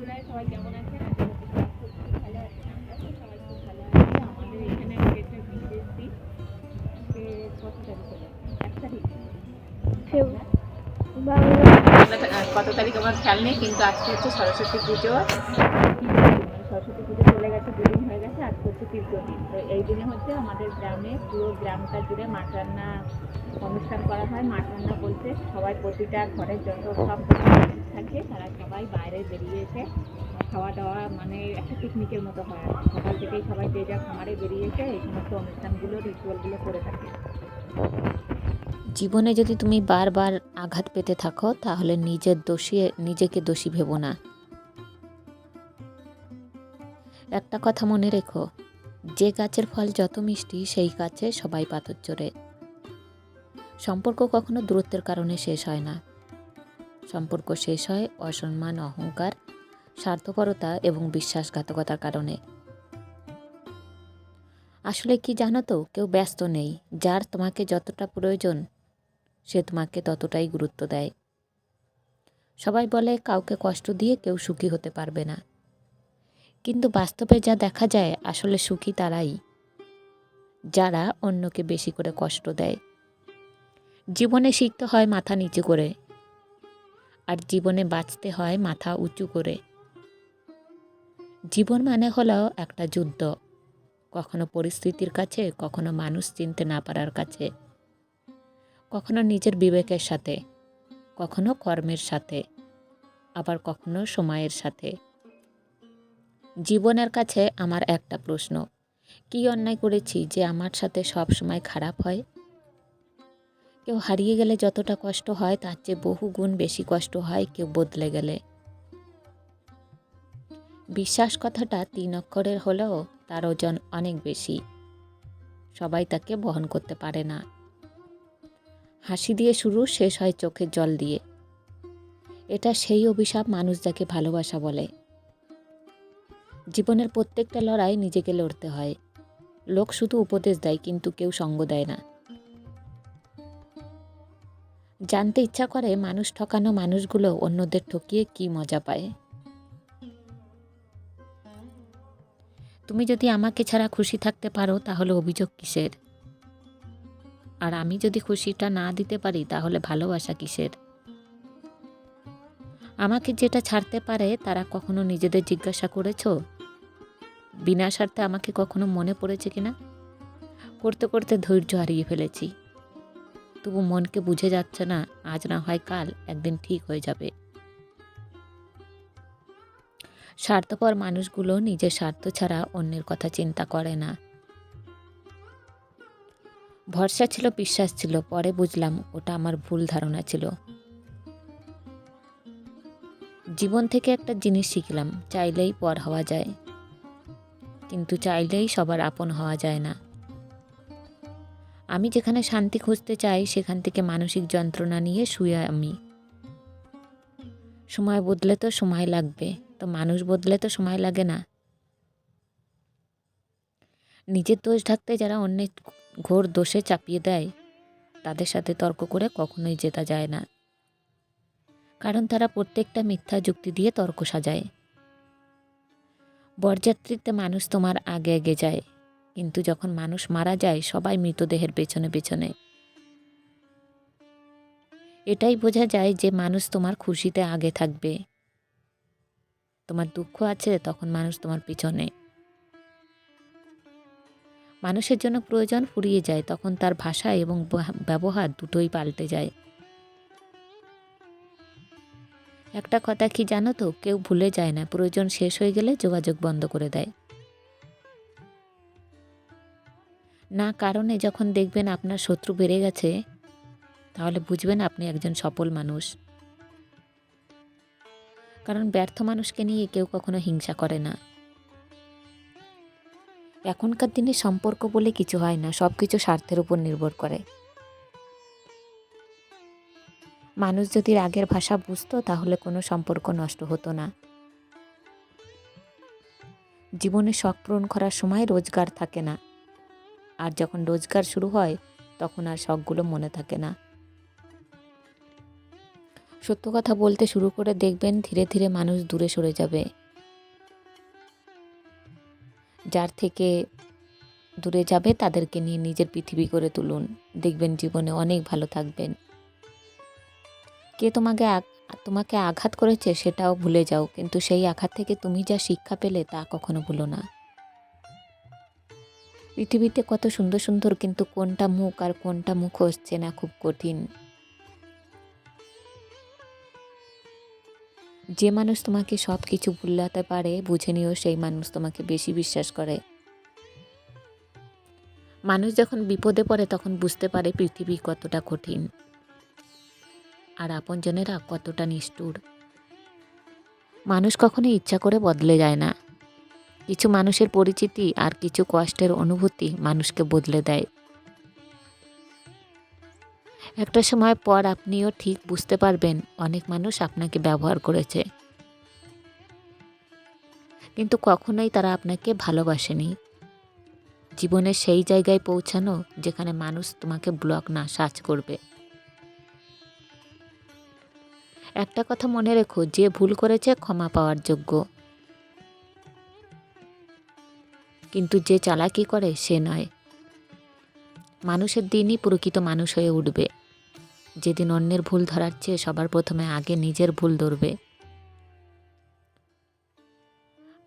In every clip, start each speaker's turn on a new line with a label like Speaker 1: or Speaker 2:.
Speaker 1: বন্ধুরা সবাই কেমন আছেন? আশা করছি সবাই খুব ভালো আছেন। আমরা তো সবাই খুব ভালো আছি। আমাদের এখানে আজকে একটা বিশেষ দিন। আজকে কত তারিখ হলো? 1 তারিখ। কত তারিখ আমার খেয়াল নেই, কিন্তু আজকে হচ্ছে সরস্বতী পুজো। সরস্বতী পুজো চলে গেছে, 2 দিন হয়ে গেছে। আজকে হচ্ছে তৃতীয় দিন। তো এই দিনে হচ্ছে আমাদের গ্রামে, পুরো গ্রামটা জুড়ে মাছ রান্না অনুষ্ঠান করা হয়। মাছ রান্না বলতে সবাই, প্রতিটা ঘরের যত সব থাকে তারা সবাই বাইরে বেরিয়েছে খাওয়া দাওয়া, মানে একটা পিকনিকের মতো হয় আর কি। সকাল থেকেই সবাই যে যা খামারে বেরিয়েছে এই সমস্ত অনুষ্ঠানগুলো, রিচুয়ালগুলো করে থাকে।
Speaker 2: জীবনে যদি তুমি বারবার আঘাত পেতে থাকো তাহলে নিজেকে দোষী ভেবো না। একটা কথা মনে রেখো, যে গাছের ফল যত মিষ্টি সেই গাছে সবাই পাথর চড়ে। সম্পর্ক কখনো দূরত্বের কারণে শেষ হয় না। সম্পর্ক শেষ হয় অসম্মান, অহংকার, স্বার্থপরতা এবং বিশ্বাসঘাতকতার কারণে। আসলে কি জানো তো, কেউ ব্যস্ত নেই। যার তোমাকে যতটা প্রয়োজন সে তোমাকে ততটাই গুরুত্ব দেয়। সবাই বলে কাউকে কষ্ট দিয়ে কেউ সুখী হতে পারবে না, কিন্তু বাস্তবে যা দেখা যায়, আসলে সুখী তারাই যারা অন্যকে বেশি করে কষ্ট দেয়। জীবনে শিখতে হয় মাথা নিচু করে, আর জীবনে বাঁচতে হয় মাথা উঁচু করে। জীবন মানে হলো একটা যুদ্ধ, কখনো পরিস্থিতির কাছে, কখনো মানুষ চিনতে না পারার কাছে, কখনো নিজের বিবেকের সাথে, কখনো কর্মের সাথে, আবার কখনো সময়ের সাথে। জীবনের কাছে আমার একটা প্রশ্ন, কি অন্যায় করেছি যে আমার সাথে সব সময় খারাপ হয়? কেউ হারিয়ে গেলে যতটা কষ্ট হয় তার চেয়ে বহু গুণ বেশি কষ্ট হয় কেউ বদলে গেলে। বিশ্বাস কথাটা 3 অক্ষরের হলেও তার ওজন অনেক বেশি। সবাই তাকে বহন করতে পারে না। হাসি দিয়ে শুরু, শেষ হয় চোখের জল দিয়ে। এটা সেই অভিশাপ মানুষ যাকে ভালোবাসা বলে। জীবনের প্রত্যেকটা লড়াই নিজেকে লড়তে হয়। লোক শুধু উপদেশ দেয়, কিন্তু কেউ সঙ্গ দেয় না। জানতে ইচ্ছা করে মানুষ ঠকানো মানুষগুলো অন্যদের ঠকিয়ে কি মজা পায়। তুমি যদি আমাকে ছাড়া খুশি থাকতে পারো তাহলে অভিযোগ কিসের? আর আমি যদি খুশিটা না দিতে পারি তাহলে ভালোবাসা কিসের? আমাকে যেটা ছাড়তে পারে তারা কখনো নিজেদের জিজ্ঞাসা করেছো বিনা স্বার্থে আমাকে কখনো মনে পড়েছে কিনা? করতে করতে ধৈর্য হারিয়ে ফেলেছি। তবু মনকে বুঝে যাচ্ছে না, আজ না হয় কাল একদিন ঠিক হয়ে যাবে। স্বার্থপর মানুষগুলো নিজের স্বার্থ ছাড়া অন্যের কথা চিন্তা করে না। ভরসা ছিল, বিশ্বাস ছিল, পরে বুঝলাম ওটা আমার ভুল ধারণা ছিল। জীবন থেকে একটা জিনিস শিখলাম, চাইলেই পর হওয়া যায়, কিন্তু চাইলেই সবার আপন হওয়া যায় না। আমি যেখানে শান্তি খুঁজতে চাই সেখান থেকে মানসিক যন্ত্রণা নিয়ে শুয়ে আমি। সময় বদলে তো সময় লাগবে, তো মানুষ বদলে তো সময় লাগে না। নিজের দোষ ঢাকতে যারা অন্যের ঘোর দোষে চাপিয়ে দেয় তাদের সাথে তর্ক করে কখনোই জেতা যায় না, কারণ তারা প্রত্যেকটা মিথ্যা যুক্তি দিয়ে তর্ক সাজায়। বরযাত্রীতে মানুষ তোমার আগে আগে যায়, কিন্তু যখন মানুষ মারা যায় সবাই মৃতদেহের পেছনে পেছনে। এটাই বোঝা যায় যে মানুষ তোমার খুশিতে আগে থাকবে, তোমার দুঃখ আছে তখন মানুষ তোমার পিছনে। মানুষের জন্য প্রয়োজন ফুরিয়ে যায়, তখন তার ভাষা এবং ব্যবহার দুটোই পাল্টে যায়। একটা কথা কি জানো তো, কেউ ভুলে যায় না, প্রয়োজন শেষ হয়ে গেলে যোগাযোগ বন্ধ করে দেয়। না কারণে যখন দেখবেন আপনার শত্রু বেড়ে গেছে, তাহলে বুঝবেন আপনি একজন সফল মানুষ। কারণ ব্যর্থ মানুষকে নিয়ে কেউ কখনো হিংসা করে না। এখনকার দিনে সম্পর্ক বলে কিছু হয় না, সব কিছু স্বার্থের উপর নির্ভর করে। মানুষ যদি রাগের ভাষা বুঝতো তাহলে কোনো সম্পর্ক নষ্ট হতো না। জীবনে শখ পূরণ করার সময় রোজগার থাকে না, আর যখন রোজগার শুরু হয় তখন আর শখগুলো মনে থাকে না। সত্য কথা বলতে শুরু করে দেখবেন ধীরে ধীরে মানুষ দূরে সরে যাবে। যার থেকে দূরে যাবে তাদেরকে নিয়ে নিজের পৃথিবী করে তুলুন, দেখবেন জীবনে অনেক ভালো থাকবেন। কে তোমাকে আঘাত করেছে সেটাও ভুলে যাও, কিন্তু সেই আঘাত থেকে তুমি যা শিক্ষা পেলে তা কখনো ভুলো না। পৃথিবীতে কত সুন্দর সুন্দর, কিন্তু কোনটা মুখ আর কোনটা মুখোশ চেনা খুব কঠিন। যে মানুষ তোমাকে সব কিছু ভুলাতে পারে বুঝে নিও সেই মানুষ তোমাকে বেশি বিশ্বাস করে। মানুষ যখন বিপদে পড়ে তখন বুঝতে পারে পৃথিবী কতটা কঠিন আর আপনজনেরা কতটা নিষ্ঠুর। মানুষ কখনো ইচ্ছা করে বদলে যায় না। কিছু মানুষের পরিচিতি আর কিছু কষ্টের অনুভূতি মানুষকে বদলে দেয়। একটা সময় পর আপনিও ঠিক বুঝতে পারবেন অনেক মানুষ আপনাকে ব্যবহার করেছে, কিন্তু কখনোই তারা আপনাকে ভালোবাসেনি। জীবনের সেই জায়গায় পৌঁছানো যেখানে মানুষ তোমাকে ব্লক না সার্চ করবে। একটা কথা মনে রেখো, যে ভুল করেছে ক্ষমা পাওয়ার যোগ্য, কিন্তু যে চালাকি করে সে নয়। মানুষের দিনই প্রকৃত মানুষ হয়ে উঠবে যেদিন অন্যের ভুল ধরার চেয়ে সবার প্রথমে আগে নিজের ভুল ধরবে।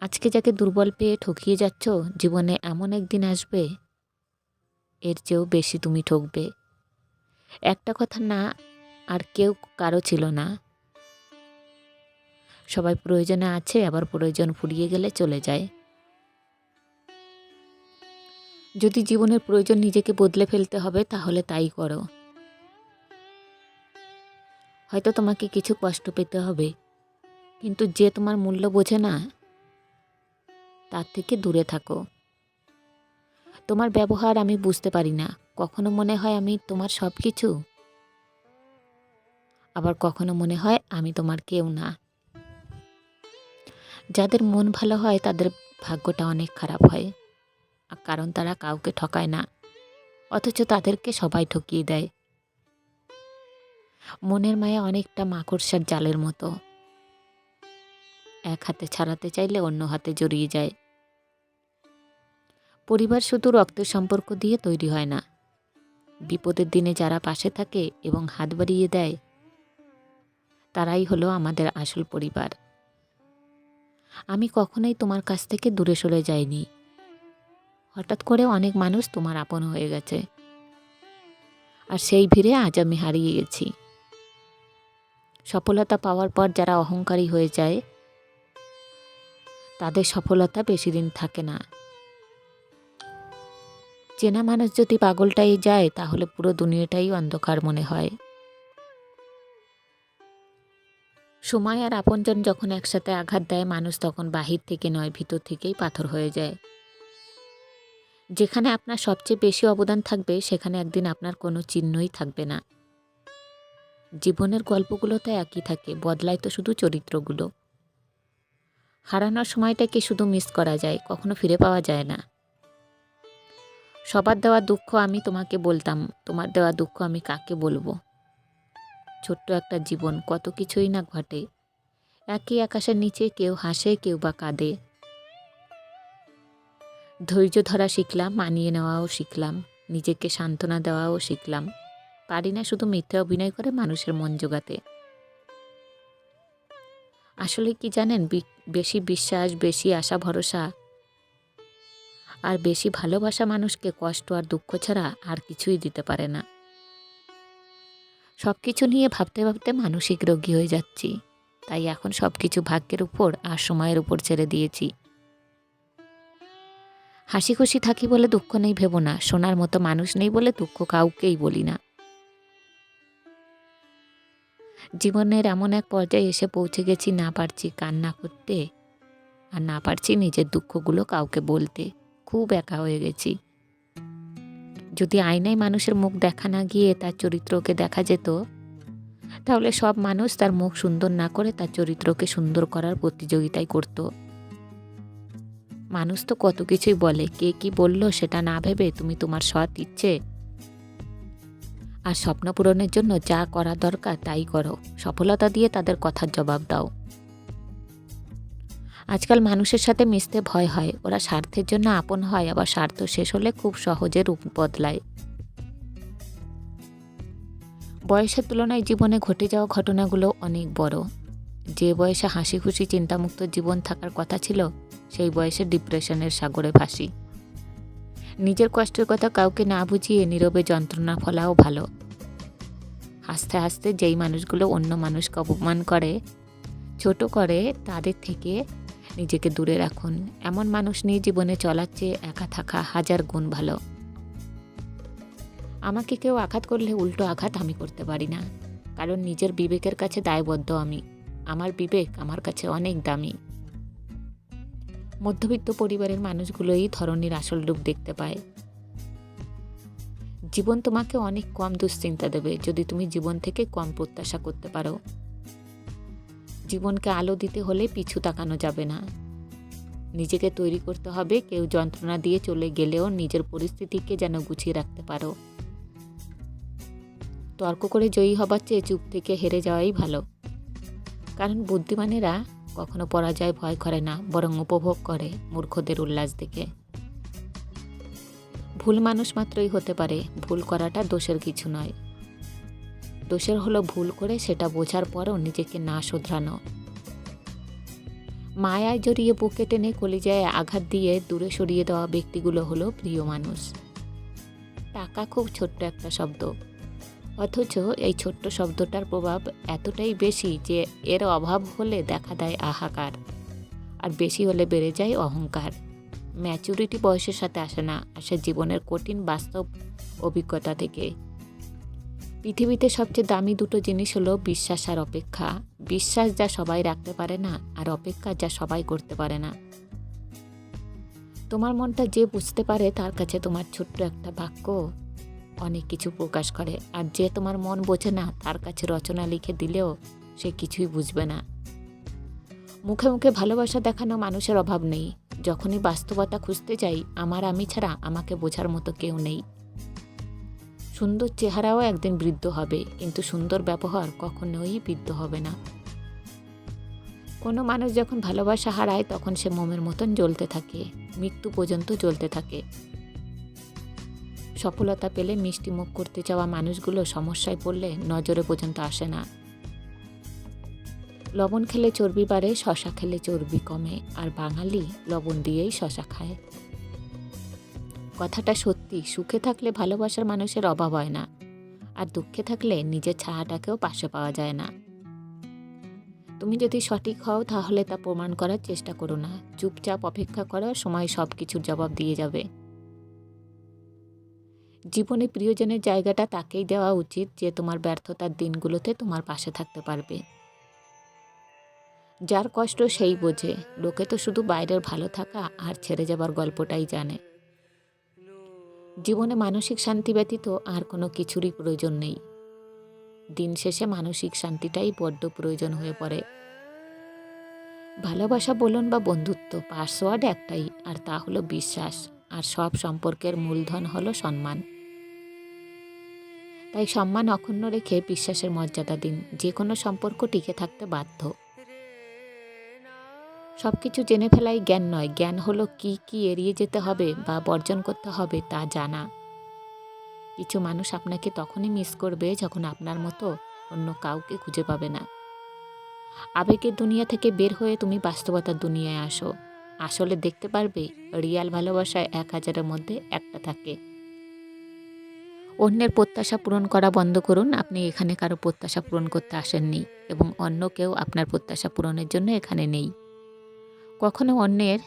Speaker 2: আজকে যাকে দুর্বল পেয়ে ঠকিয়ে যাচ্ছ, জীবনে এমন একদিন আসবে এর চেয়েও বেশি তুমি ঠকবে। একটা কথা না, আর কেউ কারো ছিল না। সবাই প্রয়োজনে আছে, আবার প্রয়োজন ফুরিয়ে গেলে চলে যায়। যদি জীবনের প্রয়োজন নিজেকে বদলে ফেলতে হবে তাহলে তাই করো। হয়তো তোমাকে কিছু কষ্ট পেতে হবে, কিন্তু যে তোমার মূল্য বোঝে না তার থেকে দূরে থাকো। তোমার ব্যবহার আমি বুঝতে পারি না, কখনো মনে হয় আমি তোমার সব কিছু, আবার কখনো মনে হয় আমি তোমার কেউ না। যাদের মন ভালো হয় তাদের ভাগ্যটা অনেক খারাপ হয়, কারণ তারা কাউকে ঠকায় না, অথচ তাদেরকে সবাই ঠকিয়ে দেয়। মনের মায়া অনেকটা মাকড়সার জালের মতো, এক হাতে ছাড়াতে চাইলে অন্য হাতে জড়িয়ে যায়। পরিবার শুধু রক্তের সম্পর্ক দিয়ে তৈরি হয় না, বিপদের দিনে যারা পাশে থাকে এবং হাত বাড়িয়ে দেয় তারাই হলো আমাদের আসল পরিবার। আমি কখনোই তোমার কাছ থেকে দূরে সরে যাইনি। হঠাৎ করে অনেক মানুষ তোমার আপন হয়ে গেছে, আর সেই ভিড়ে আজ আমি হারিয়ে গেছি। সফলতা পাওয়ার পর যারা অহংকারী হয়ে যায় তাদের সফলতা বেশি দিন থাকে না। চেনা মানুষ যদি পাগলটাই যায় তাহলে পুরো দুনিয়াটাই অন্ধকার মনে হয়। সময় আর আপনজন যখন একসাথে আঘাত দেয় মানুষ তখন বাহির থেকে নয় ভিতর থেকেই পাথর হয়ে যায়। যেখানে আপনার সবচেয়ে বেশি অবদান থাকবে সেখানে একদিন আপনার কোনো চিহ্নই থাকবে না। জীবনের গল্পগুলো তো একই থাকে, বদলায় তো শুধু চরিত্রগুলো। হারানোর সময়টাকে শুধু মিস করা যায়, কখনো ফিরে পাওয়া যায় না। সবার দেওয়া দুঃখ আমি তোমাকে বলতাম, তোমার দেওয়া দুঃখ আমি কাকে বলবো। ছোট্ট একটা জীবন, কত কিছুই না ঘটে। একই আকাশের নিচে কেউ হাসে কেউ বা কাঁদে। ধৈর্য ধরা শিখলাম, মানিয়ে নেওয়াও শিখলাম, নিজেকে সান্ত্বনা দেওয়াও শিখলাম। পারি না শুধু মিথ্যা অভিনয় করে মানুষের মন জোগাতে। আসলে কি জানেন, বেশি বিশ্বাস, বেশি আশা ভরসা আর বেশি ভালোবাসা মানুষকে কষ্ট আর দুঃখ ছাড়া আর কিছুই দিতে পারে না। সব কিছু নিয়ে ভাবতে ভাবতে মানসিক রোগী হয়ে যাচ্ছি, তাই এখন সব কিছু ভাগ্যের উপর আর সময়ের উপর ছেড়ে দিয়েছি। হাসি খুশি থাকি বলে দুঃখ নেই ভেবো না, শোনার মতো মানুষ নেই বলে দুঃখ কাউকেই বলি না। জীবনের এমন এক পর্যায়ে এসে পৌঁছে গেছি, না পারছি কান্না করতে আর না পারছি নিজের দুঃখগুলো কাউকে বলতে। খুব একা হয়ে গেছি। যদি আয়নায় মানুষের মুখ দেখা না গিয়ে তার চরিত্রকে দেখা যেত, তাহলে সব মানুষ তার মুখ সুন্দর না করে তার চরিত্রকে সুন্দর করার প্রতিযোগিতায় করত। মানুষ তো কত কিছুই বলে, কে কি বলল সেটা না ভেবে তুমি তোমার সৎ ইচ্ছে আর স্বপ্ন পূরণের জন্য যা করা দরকার তাই করো। সফলতা দিয়ে তাদের কথার জবাব দাও। আজকাল মানুষের সাথে মিশতে ভয় হয়। ওরা স্বার্থের জন্য আপন হয়, আবার স্বার্থ শেষ হলে খুব সহজে রূপ বদলায়। বয়সের তুলনায় জীবনে ঘটে যাওয়া ঘটনাগুলো অনেক বড়। যে বয়সে হাসি খুশি চিন্তামুক্ত জীবন থাকার কথা ছিল, সেই বয়সে ডিপ্রেশনের সাগরে ভাসি। নিজের কষ্টের কথা কাউকে না বুঝিয়ে নীরবে যন্ত্রণা ফলাও ভালো। হাসতে হাসতে যেই মানুষগুলো অন্য মানুষকে অপমান করে, ছোট করে, তাদের থেকে নিজেকে দূরে রাখুন। এমন মানুষ নিয়ে জীবনে চলার চেয়ে একা থাকা হাজার গুণ ভালো। আমাকে কেউ আঘাত করলে উল্টো আঘাত আমি করতে পারি না, কারণ নিজের বিবেকের কাছে দায়বদ্ধ আমি। আমার বিবেক আমার কাছে অনেক দামি। মধ্যবিত্ত পরিবারের মানুষগুলোই ধরনীর আসল রূপ দেখতে পায়। জীবন তোমাকে অনেক কম দুশ্চিন্তা দেবে যদি তুমি জীবন থেকে কম প্রত্যাশা করতে পারো। জীবনকে আলো দিতে হলে পিছু তাকানো যাবে না। নিজেকে তৈরি করতে হবে কেউ যন্ত্রণা দিয়ে চলে গেলেও নিজের পরিস্থিতিকে যেন গুছিয়ে রাখতে পারো। তর্ক করে জয়ী হবার চেয়ে চুপ থেকে হেরে যাওয়াই ভালো, কারণ বুদ্ধিমানেরা কখনো পরাজয় ভয় করে না, বরং উপভোগ করে মূর্খদের উল্লাস দেখে। ভুল মানুষ মাত্রই হতে পারে, ভুল করাটা দোষের কিছু নয়। দোষের হলো ভুল করে সেটা বোঝার পরও নিজেকে না শোধরানো। মায়ায় জড়িয়ে বুকে টেনে কলিজায় আঘাত দিয়ে দূরে সরিয়ে দেওয়া ব্যক্তিগুলো হলো প্রিয় মানুষ। টাকা খুব ছোট্ট একটা শব্দ, অথচ এই ছোট্ট শব্দটার প্রভাব এতটাই বেশি যে এর অভাব হলে দেখা দেয় হাহাকার, আর বেশি হলে বেড়ে যায় অহংকার। ম্যাচুরিটি বয়সের সাথে আসে না, আসে জীবনের কঠিন বাস্তব অভিজ্ঞতা থেকে। পৃথিবীতে সবচেয়ে দামি দুটো জিনিস হলো বিশ্বাস আর অপেক্ষা। বিশ্বাস যা সবাই রাখতে পারে না, আর অপেক্ষা যা সবাই করতে পারে না। তোমার মনটা যে বুঝতে পারে তার কাছে তোমার ছোট্ট একটা বাক্য অনেক কিছু প্রকাশ করে, আর যে তোমার মন বোঝে না তার কাছে রচনা লিখে দিলেও সে কিছুই বুঝবে না। মুখে মুখে ভালোবাসা দেখানো মানুষের অভাব নেই। যখনই বাস্তবতা খুঁজতে যাই, আমি ছাড়া আমাকে বোঝার মতো কেউ নেই। সুন্দর চেহারাও একদিন বৃদ্ধ হবে, কিন্তু সুন্দর ব্যবহার কখনোই বৃদ্ধ হবে না। কোনো মানুষ যখন ভালোবাসা হারায় তখন সে মোমের মতন জ্বলতে থাকে, মৃত্যু পর্যন্ত জ্বলতে থাকে। সফলতা পেলে মিষ্টি মুখ করতে চাওয়া মানুষগুলো সমস্যায় পড়লে নজরে পর্যন্ত আসে না। লবণ খেলে চর্বি বাড়ে, শশা খেলে চর্বি কমে, আর বাঙালি লবণ দিয়েই শশা খায়। কথাটা সত্যি। সুখে থাকলে ভালোবাসার মানুষের অভাব হয় না, আর দুঃখে থাকলে নিজের ছায়াটাকেও পাশে পাওয়া যায় না। তুমি যদি সঠিক হও তাহলে তা প্রমাণ করার চেষ্টা করো না। চুপচাপ অপেক্ষা করো, সময় সব কিছুর জবাব দিয়ে যাবে। জীবনে প্রিয়জনের জায়গাটা তাকেই দেওয়া উচিত যে তোমার ব্যর্থতার দিনগুলোতে তোমার পাশে থাকতে পারবে। যার কষ্ট সেই বোঝে। লোকে তো শুধু বাইরের ভালো থাকা আর ছেড়ে যাবার গল্পটাই জানে। জীবনে মানসিক শান্তি ব্যতীত আর কোনো কিছুরই প্রয়োজন নেই। দিন শেষে মানসিক শান্তিটাই বড্ড প্রয়োজন হয়ে পড়ে। ভালোবাসা বলুন বা বন্ধুত্ব, পাসওয়ার্ড একটাই, আর তা হলো বিশ্বাস। আর সব সম্পর্কের মূলধন হলো সম্মান। তাই সম্মান অক্ষুণ্ণ রেখে বিশ্বাসের মর্যাদা দিন। যে কোনো সম্পর্ক টিকে থাকতে বাধ্য। সবকিছু জেনে ফেলাই জ্ঞান নয়, জ্ঞান হলো কি কি এড়িয়ে যেতে হবে বা বর্জন করতে হবে তা জানা। কিছু মানুষ আপনাকে তখনই মিস করবে যখন আপনার মতো অন্য কাউকে খুঁজে পাবে না। আবেগের দুনিয়া থেকে বের হয়ে তুমি বাস্তবতার দুনিয়ায় আসো। আসলে দেখতে পারবে রিয়াল ভালোবাসায় 1000-এর মধ্যে একটা থাকে। অন্যের প্রত্যাশা পূরণ করা বন্ধ করুন। আপনি এখানে কারো প্রত্যাশা পূরণ করতে আসেননি, এবং অন্য কেউ আপনার প্রত্যাশা পূরণের জন্য এখানে নেই। কখনো অন্যের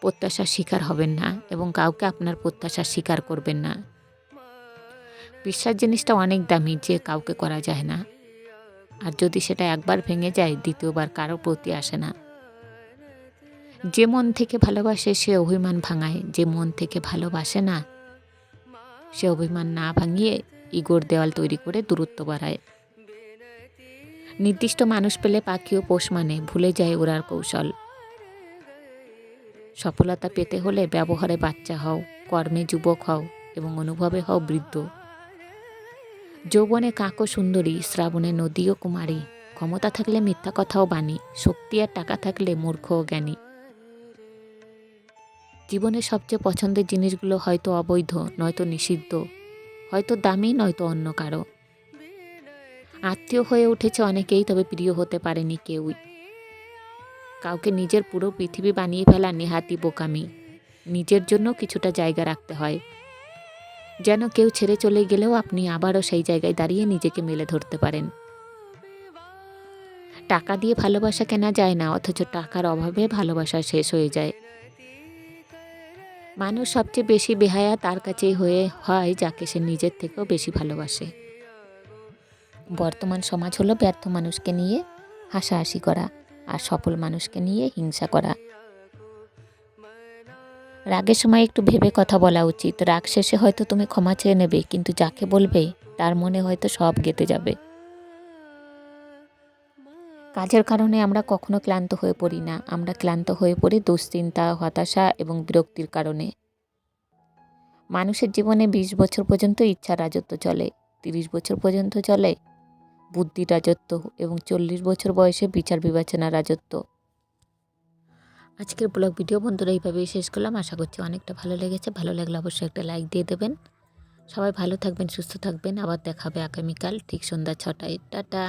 Speaker 2: প্রত্যাশার শিকার হবেন না, এবং কাউকে আপনার প্রত্যাশা স্বীকার করবেন না। বিশ্বাস জিনিসটা অনেক দামি, যে কাউকে করা যায় না, আর যদি সেটা একবার ভেঙে যায় দ্বিতীয়বার কারো প্রতি আসে না। যে মন থেকে ভালোবাসে সে অভিমান ভাঙায়, যে মন থেকে ভালোবাসে না সে অভিমান না ভাঙিয়ে ইগোর দেওয়াল তৈরি করে দূরত্ব বাড়ায়। নির্দিষ্ট মানুষ পেলে পাখিও পোষ মানে, ভুলে যায় ওড়ার কৌশল। সফলতা পেতে হলে ব্যবহারে বাচ্চা হও, কর্মে যুবক হও, এবং অনুভবে হও বৃদ্ধ। যৌবনে কাকও সুন্দরী, শ্রাবণে নদীও কুমারী, ক্ষমতা থাকলে মিথ্যা কথাও বাণী, শক্তি আর টাকা থাকলে মূর্খ ও জ্ঞানী। জীবনের সবচেয়ে পছন্দের জিনিসগুলো হয়তো অবৈধ, নয়তো নিষিদ্ধ, হয়তো দামি, নয়তো অন্য কারো। আত্মীয় হয়ে উঠেছে অনেকেই, তবে প্রিয় হতে পারেনি কেউই। কাউকে নিজের পুরো পৃথিবী বানিয়ে ফেলা নেহাতি বোকামি। নিজের জন্য কিছুটা জায়গা রাখতে হয়, যেন কেউ ছেড়ে চলে গেলেও আপনি আবারও সেই জায়গায় দাঁড়িয়ে নিজেকে মেলে ধরতে পারেন। টাকা দিয়ে ভালোবাসা কেনা যায় না, অথচ টাকার অভাবে ভালোবাসা শেষ হয়ে যায়। মানুষ সবচেয়ে বেশি বেহায়া তার কাছেই হয় যাকে সে নিজের থেকেও বেশি ভালোবাসে। বর্তমান সমাজ হলো ব্যর্থ মানুষকে নিয়ে হাসাহাসি করা আর সফল মানুষকে নিয়ে হিংসা করা। রাগের সময় একটু ভেবে কথা বলা উচিত। রাগ শেষে হয়তো তুমি ক্ষমা চেয়ে নেবে, কিন্তু যাকে বলবে তার মনে হয়তো সব গেঁথে যাবে। কাজের কারণে আমরা কখনো ক্লান্ত হয়ে পড়ি না, আমরা ক্লান্ত হয়ে পড়ি দুশ্চিন্তা, হতাশা এবং বিরক্তির কারণে। মানুষের জীবনে 20 বছর পর্যন্ত ইচ্ছার রাজত্ব চলে, 30 বছর পর্যন্ত চলে বুদ্ধির রাজত্ব এবং 40 বছর বয়সে বিচার বিবেচনার রাজত্ব। আজকের ব্লগ ভিডিও বন্ধুরা এইভাবেই শেষ করলাম। আশা করছি অনেকটা ভালো লেগেছে। ভালো লাগলে অবশ্যই একটা লাইক দিয়ে দেবেন। সবাই ভালো থাকবেন, সুস্থ থাকবেন। আবার দেখা হবে আগামীকাল ঠিক সন্ধ্যা 6টায়। টাটা।